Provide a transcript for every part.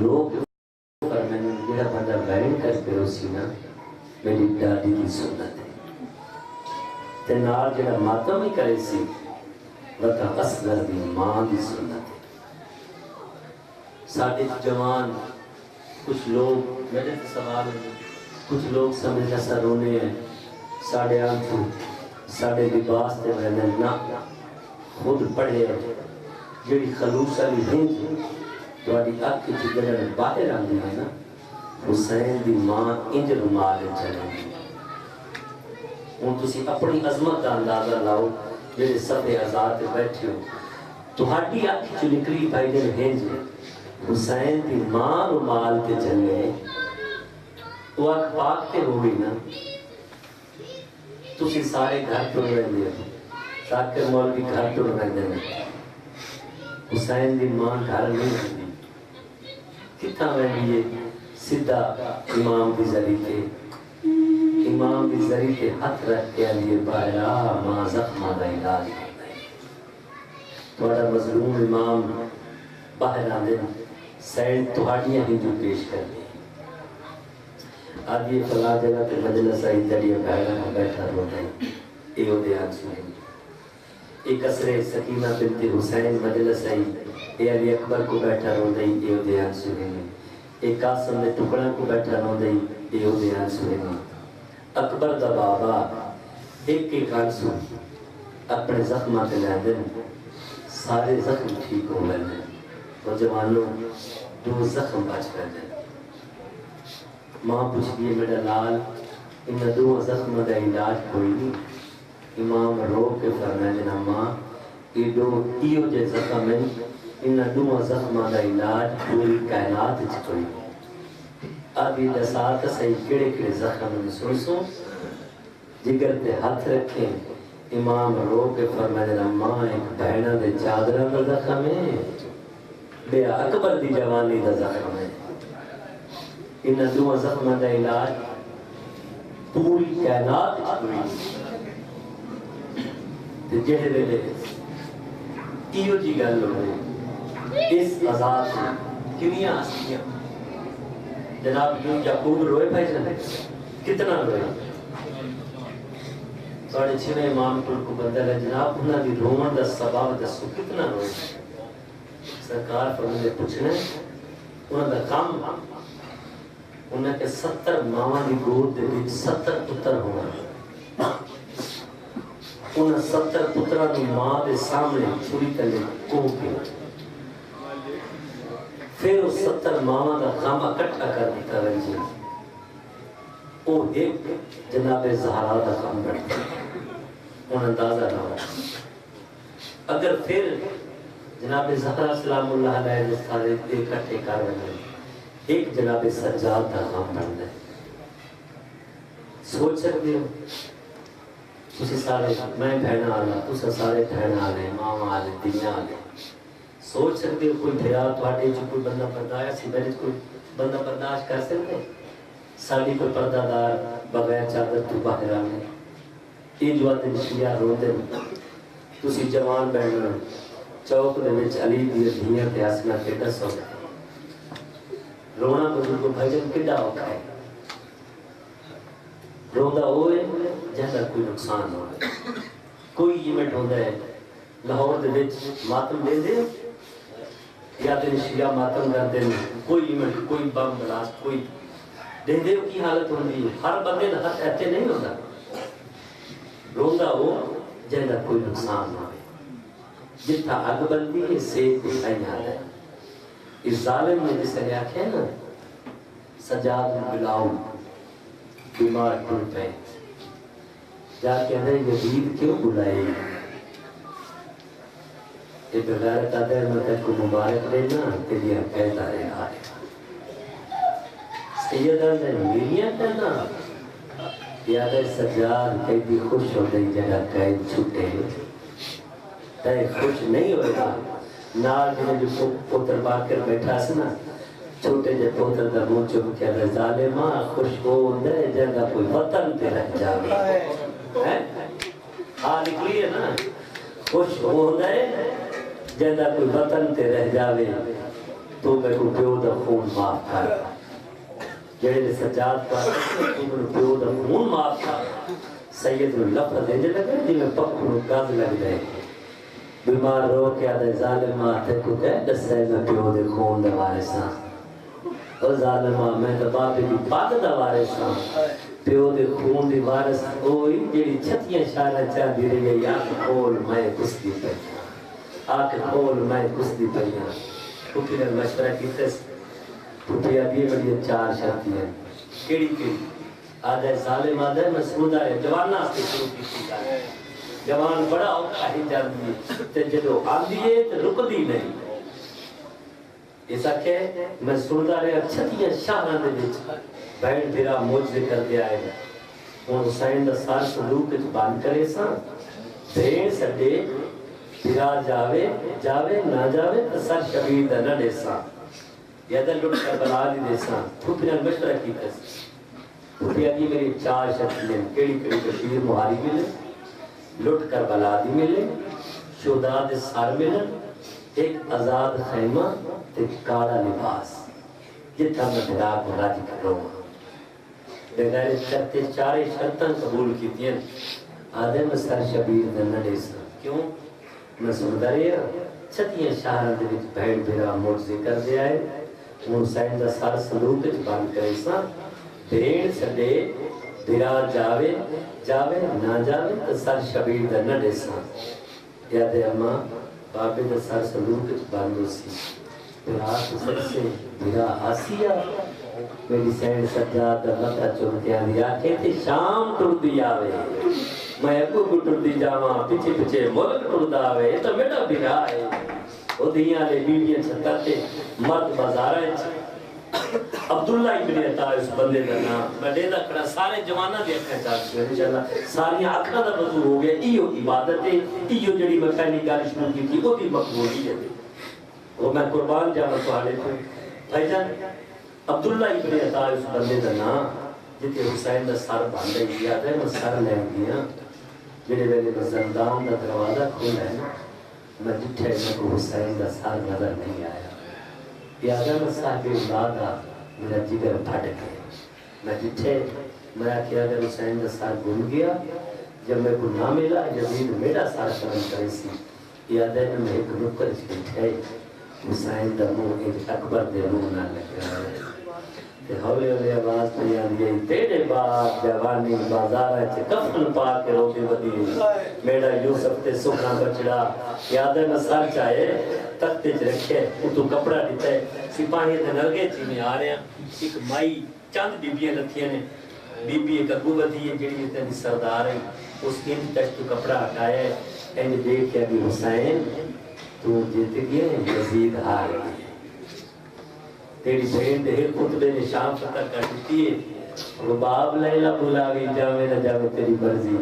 لوگ پر میں نے جڑا بندہ بیان کر کے روسی نا میری ڈاڈی کی سنت ہے تے نال جڑا ماتم ہی کرے سی وطا اصغر دی ماں دی سنت ہے. ساڈے جوان کچھ لوگ میرے سوال کچھ لوگ سمجھنا سا رونے ہیں ساڑھے آنکھوں ساڑھے لباس دے رہنے نہ خود پڑھے جڑی خلوص علی ہنج تو آڑی آکھی چکرن باہر آندی ہے نا حسین دی ماں انج رمال چلیں گی. ان تسی اپنی عظمت کا اندازہ لاؤ میرے صفحے آزاد بیٹھے ہو تو ہاڑی آکھی چو نکلی پائی دن ہنج حسین دی ماں رمال کے چلے وہ آکھ پاک تے ہوئی نا تسی سارے گھر ٹر رہے دے ساکر مولوی گھر ٹر رہے دے حسین دی ماں گھر نہیں رہی کتنا رہی ہے سدھا امام دی ذریعے کے ہاتھ رکھ کے لیے باہرا ماں زخمہ دا علاج کرتا ہے. تھوڑا مظلوم امام باہر آنے سینڈ تہاڑیاں ہی جو پیش کر دی آدھی فلا جگہ پہ مجلس آئی جڑیاں بہرہ بیٹھا رو گئی اے او دے آنسو ہیں. ایک اسرے سکینہ بنت حسین مجلس آئی اے علی اکبر کو بیٹھا رو گئی اے او دے آنسو ہیں. ایک قاسم نے ٹکڑا کو بیٹھا رو گئی اے او دے آنسو ہیں. اکبر دا بابا ایک ایک آنسو اپنے زخمہ کے لہدن سارے زخم ٹھیک ہو گئے ہیں اور جوانوں دو زخم بچ گئے ہیں. ماں پوچھ دیئے میرا لال ان دو زخم دا علاج کوئی نہیں. امام رو کے فرمائے جنا ماں یہ دو ایو جے زخم ہیں ان دو زخم دا علاج پوری کائنات چ کوئی نہیں. اب یہ دسات صحیح کڑے کڑے زخم میں سنسوں جگر تے ہاتھ رکھیں امام رو کے فرمائے جنا ماں ایک بہنہ دے چادرہ دا زخم ہے بے اکبر دی جوانی دا زخم ہے. ان دو زخمہ دا علاج پوری کائنات ہوئی تے جہے دے لے ایو جی گل ہوئے اس عذاب سے کنیاں ہستیاں جناب یعقوب روئے بھائی جانے کتنا روئے ساڑھے چھویں امام کو بندہ ہے جناب انہاں دی رومن دا سباب دسو کتنا روئے سرکار فرمائے پوچھنے انہاں دا کام انہیں کہ 70 ماں دی گود دے وچ 70 پتر ہونا انہیں 70 پترہ دی ماں دے سامنے چھری تلے کو کے پھر اس 70 ماں دا کام اکٹھا کر دیتا رہی وہ ایک جناب زہرا دا کام کرتا انہیں اندازہ نہ ہو. اگر پھر جناب زہرا سلام اللہ علیہ سارے اکٹھے کر رہے ہیں ایک جناب سجاد کا کام کرنا ہے. سوچ سکتے ہو تسی سارے میں بہنا آلا تسا سارے بہنا آلے ماما آلے دنیا آلے سوچ سکتے ہو کوئی بھیرا تواڈے جو کوئی بندہ برداشت سی میرے کوئی بندہ برداشت کر سکتے ساڑی کوئی پردہ دار بغیر چادر تو باہر آنے یہ جو آتے شیعہ رو دے تسی جوان بہنا چوک دے وچ علی دی دنیا تے آسنا کے دس ہو گئے رونا بزرگ کو بھجن کڈا ہوتا ہے روندہ ہوئے جہاں کوئی نقصان ہوئے کوئی ایمنٹ ہوتا ہے لاہور دے وچ ماتم دے دے یا دن شیعہ ماتم کر دے کوئی ایمنٹ کوئی بم بلاسٹ کوئی دے دے کی حالت ہوندی ہے ہر بندے دا حق ایتے نہیں ہوتا روندہ ہو جہاں کوئی نقصان ہوئے جتنا اگ بندی ہے سیب دکھائی آتا ہے. اس ظالم نے جسے لیا کھے نا سجاد بلاؤ بیمار کھل پہ جا کے اندر یزید کیوں بلائے یہ بغیر قدر مدد کو مبارک دینا تیری حقیقت آئے آئے سیدہ نے میریاں کرنا یاد ہے سجاد کئی بھی خوش ہو گئی جگہ قید چھوٹے تے خوش نہیں ہوئے نال جنہیں جو پوتر باکر بیٹھا سنا چھوٹے جے پوتر دا منہ چپ کیا دے ظالماں خوش ہو دے جگہ کوئی وطن تے رہ جاوے نکلی ہے نا خوش ہو دے جگہ کوئی وطن تے رہ جاوے تو میں کو پیو دا خون جڑے نے سجاد کا تم پیو دا خون معاف تھا سید نے لفظ دینے لگے جی میں پکھوں گاز لگ جائے بیمار رو کے آدھے ظالمہ تے کو کہہ دسے میں پیو دے خون دا وارثاں او ظالمہ میں تو باپے دی پاک دا وارثاں پیو دے خون دی وارث ہوئی جیڑی چھتیاں شارہ چاہ دی رہی ہے یا کھول میں کستی پہیاں آکھ کھول میں کستی پہیاں پھوپی نے مشورہ کیتے پھوپی آدھی بڑی چار شرطی ہیں کیڑی کیڑی آدھے ظالم آدھے میں سمودہ ہے جوان ناستے شروع کی تھی جوان بڑا اوکھا ہی جان دیئے تے جدو آن دیئے تے رک دی نہیں ایسا کہ میں سمودہ رہے چھتیاں شاہران دے بیچ بہن بھیرا موجزے کر دیا ہے ان حسین دا سار سلوک کچھ بان کرے سا بھین سڈے بھیرا جاوے جاوے نہ جاوے تو سر شبیر دا نہ دے سا یا دا لٹ کر بلا دی دے سا پھوپی نے مشورہ کی کس پھوپی آگی میری چار شخصیاں کیڑی کیڑی کشیر مہاری ملے لٹ کر بلا دی ملے شہداء دے سار ملے ایک آزاد خیمہ ایک کالا لباس یہ تھا میں بھیرا کو راجی کر رہا ہوں بغیر شرطے چارے شرطاں قبول کی تھیں آدھے میں سر شبیر دن نہ دیسا کیوں؟ میں سمدہ رہا چھتیاں شاہرہ دے وچ بھیڑ بھیرا موجزے کر دیا ہے ان حسین دا سار سلوک وچ بند کرے سا بھیڑ سڈے بھیرا جاوے جاوے نہ جاوے تو سر شبیر دن نہ دیسا یاد ہے اماں بابے دا سار سلوک وچ بند ہو سی بھیرا سر سے بھیرا آسیا میری سینڈ سجاد لکھا چونکہ آدھی آکھے تھی شام ٹر دی آوے میں اگو کو ٹر دی جاواں پچھے پچھے ملک ٹر دا آوے یہ تو میڈا بھی رہا ہے وہ دیاں لے بیویاں چھتاتے مرد بازارہ عبداللہ ابن عطا اس بندے کا نام میں دے دا کھڑا سارے جوانہ دے اکھا چاہتے ہیں انشاءاللہ ساری آنکھا دا وضو ہو گیا ایو عبادت ہے ایو جڑی میں پہلی گالی شروع کی تھی وہ بھی مقبولی ہے وہ میں قربان جانا سوالے تھے بھائی جان عبداللہ ابن عطا اس بندے کا نام جتے حسین دا سر باندھے کیا تھا میں سر لیں گیا جڑے ویلے میں زندان دا دروازہ کھولا ہے میں جٹھے میں کو حسین دا سر نظر نہیں آیا پیادہ میں صاحب اولادا میرا جگر پھٹ گئے میں جٹھے میں کیا اگر حسین دا سر گم گیا جب میں کو نہ ملا یزید میرا سر کرم کرے سی پیادہ میں ایک نکر جٹھے حسین دا منہ ایک اکبر دے منہ نہ لگا ہے ہولے ہولے آواز پہ آدھی ہے تیرے بعد جوانی بازار ہے کفن پا کے روٹی بدی میرا یوسف تے سکھنا بچڑا یاد ہے میں سر چاہے تختے چ رکھے تو کپڑا دیتا ہے سپاہی تے نرگے چی میں آ رہے ہیں ایک مائی چاند بیبیاں لتھیاں نے بی ایک ابو بدی ہے جڑی اتنی سردار ہے اس کی تشت تو کپڑا ہٹایا ہے اینج دیکھ کے ابھی حسین تو جیت گئے یزید ہار گئے تیری بہن دے خطبے نے شام فتح کر دیتی ہے رباب لیلہ بلاوی جاوے نہ جاوے تیری مرضی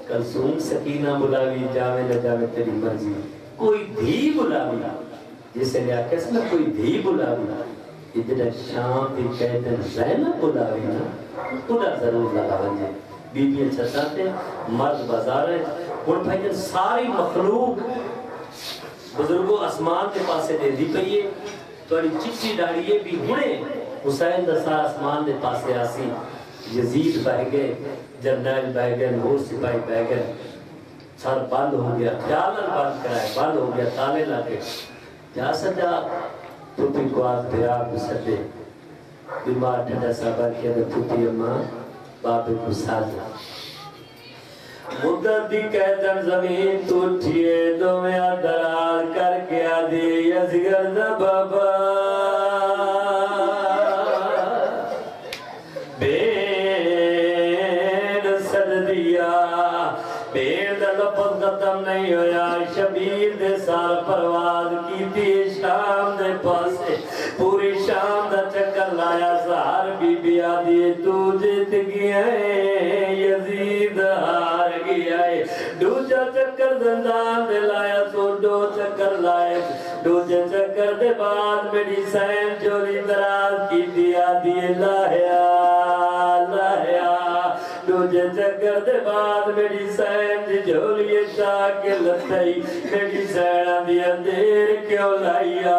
کلثوم سکینہ بلاوی جاوے نہ جاوے تیری مرضی کوئی دھی بلاوی جسے نے آکھا اس میں کوئی دھی بلاوی ادھر شام دی قیدن زینب بلاوی نا انہا ضرور لگا ونجے بی بی چھتاتے مرد بازار ہے ان بھائیجن ساری مخلوق بزرگوں اسمان کے پاسے دے دی پئیے توڑی چچی ڈاڑیے بھی ہونے حسین دا سارا اسمان دے پاسے آسی یزید بہ گئے جرنیل بہ گئے نور سپاہی بہ گئے سر بند ہو گیا خیالن بند کرائے بند ہو گیا تالے لگے جا سجا پھوپی کو آگ بھیرا کو سجے بیمار ٹھنڈا صاحبہ کیا کہ پھوپی اماں باپے کو سازا مدد دی قیدن زمین توٹھئے دو میں درار کر کے آدھی یزگر بابا بین سد دیا بین دا لپت ختم نہیں ہویا شبیر دے سار پرواز کی تھی شام دے پاسے پوری شام دا چکر لایا سار بی بی آدھی تو جیت گیا ہے یزید ہار گیا ہے دوجہ چکر زندان دے لایا تو دو چکر لائے دوجہ چکر دے بعد میری سین جوری دراز کی دیا دی لایا لایا دوجہ چکر دے بعد میری سین دی جوری چاک لتائی میری سین دیا دیر کیوں لائیا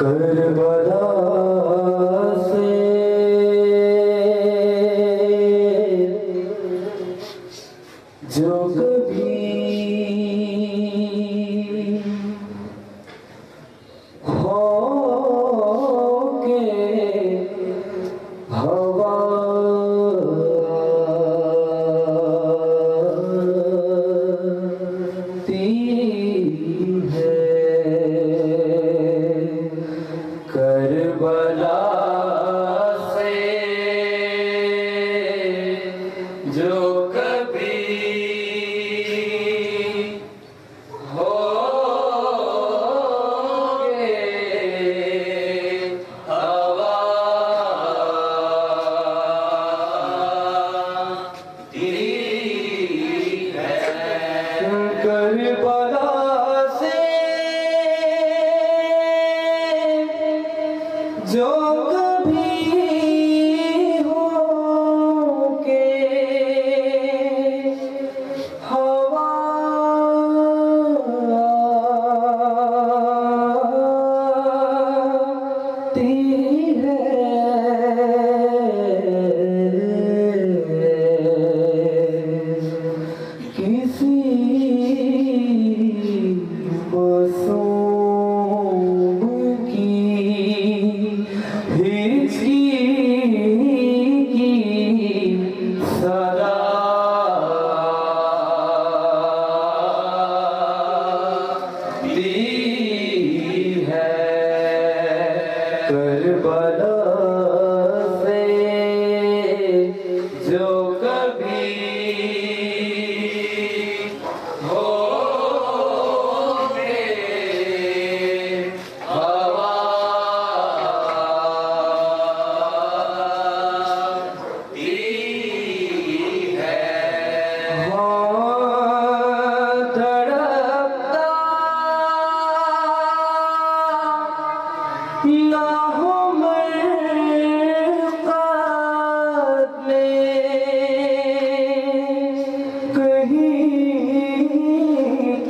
کربلا سے جو کبھی ہو کے ہوا کربلا سے جو کبھی ہو گے ہوا تیری ہے کربلا جو کبھی ہو کے ہوا تیری ہے کسی معصوم کی صدا دی ہے کربلا سے جو کبھی ہو گے ہوا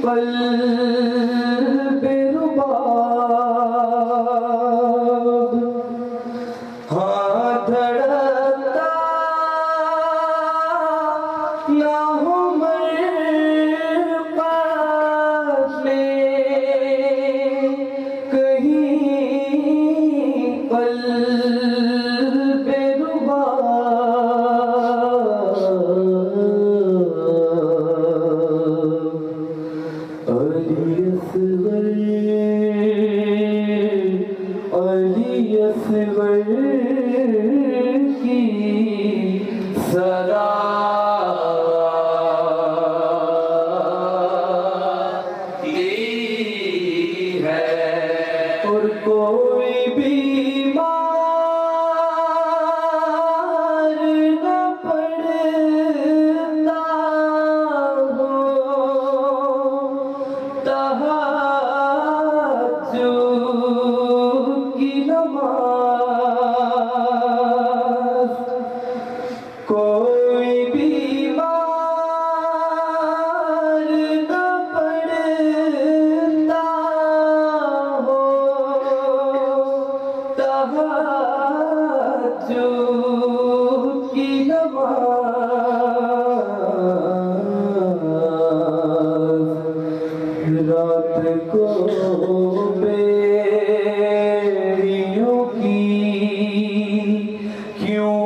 قلب رباب ہاں دھڑکتا نہ ہو مرقد میں کہیں قلب علی اصغر کی صدا دی ہے اور کوئی بیمار نہ پڑتا ہو تہجد کی نماز کوئی بیمار نہ پڑتا ہو تہجد کی نماز رات کو بیڑیوں کی کیوں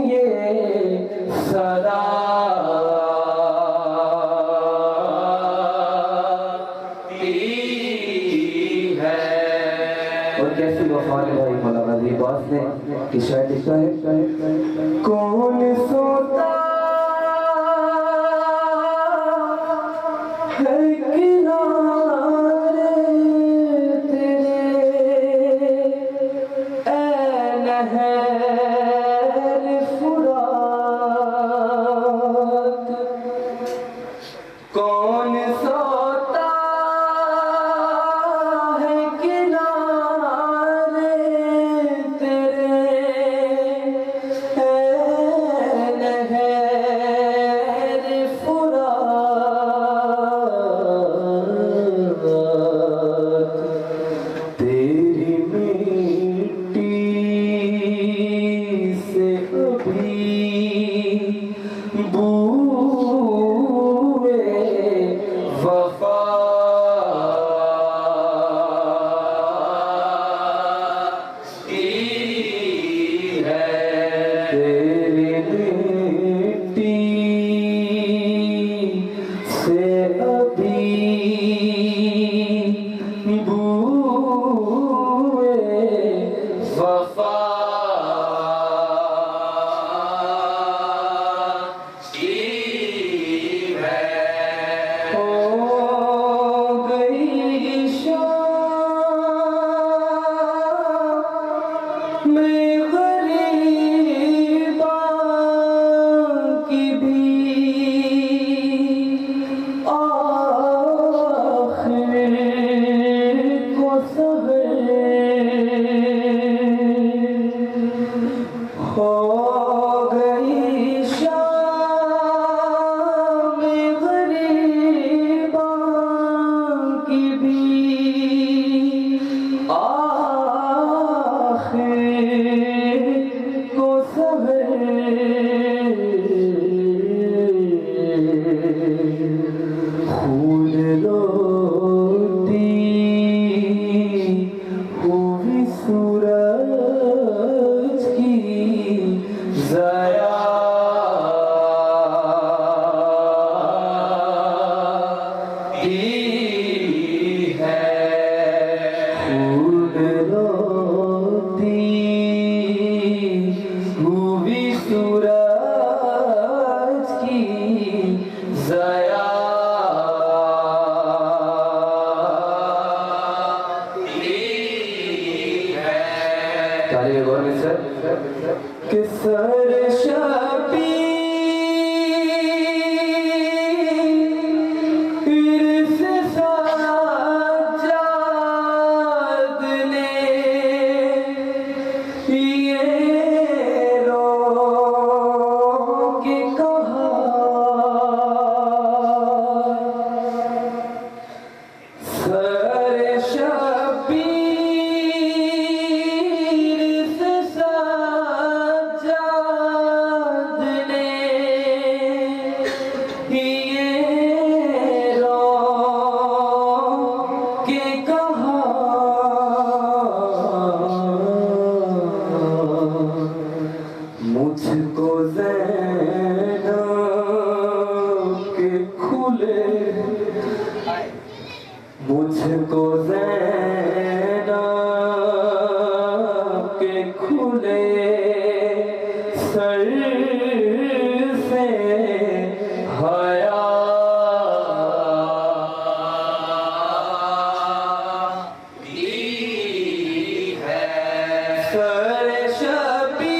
یہ صدا دی ہے اور کیسی وفا نبھائی مولانا علی عباس نے کہ شاید لکھا ہے کون سوتا ہے کنارے تیرے اے نہر فرات کون سوتا ہے کنارے تیرے اے نہر میں غریباں کی بھی آخر کو سحر ہو گئی شام غریباں کی بھی کو سحر خون روتی ہوئی سورج کی ضیاء ہے خون روتی ہوئی سورج کی ضیاء ہے تعلیم غور میں سر کہ سر شبیر سے سجاد نے یہ رو کے کہا سر شبیر سے سجاد نے یہ رو کے کہا مجھ کو زینب کے کھلے مجھ کو زینب کے کھلے سر سے حیا ہے سر شبیر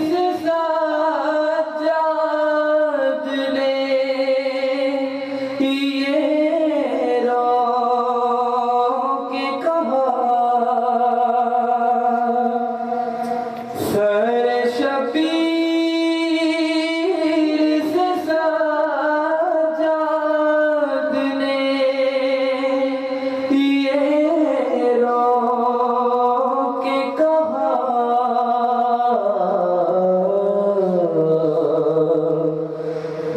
سے سجاد نے یہ رو کے کہا سر شبیر سے سجاد نے یہ رو کے کہا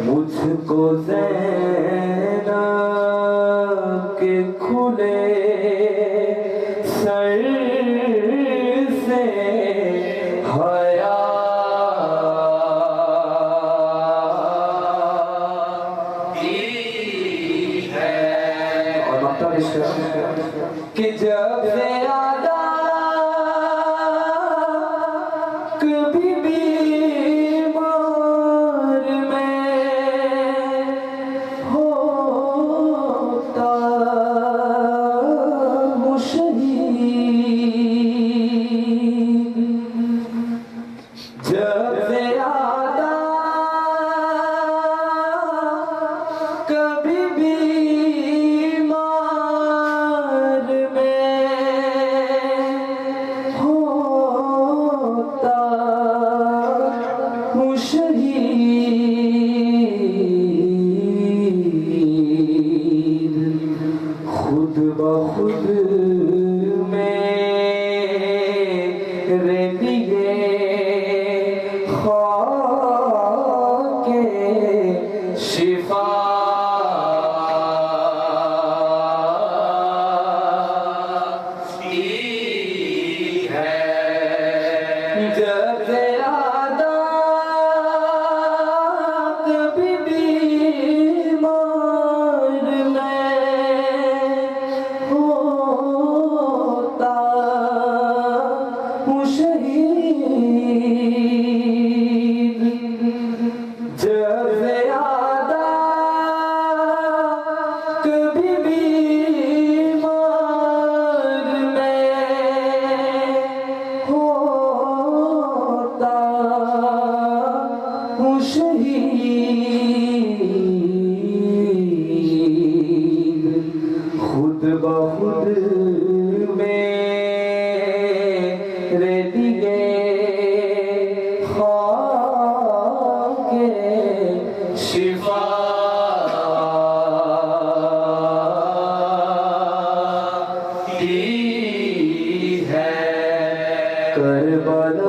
مجھ کو زینب کے کھلے سر سے حیا ہے اور مقطع کہ جب سے آدھا کبھی بیمار میں ہوتا ہوں شہید جب سے آدھا کبھی بیمار میں ہوتا ہوں شہید خود بخود میرے لیے خاک شفا ہے جب سے آدھا کبھی بیمار میں ہو خود میرے دیے خاک شفا دی ہے کربلا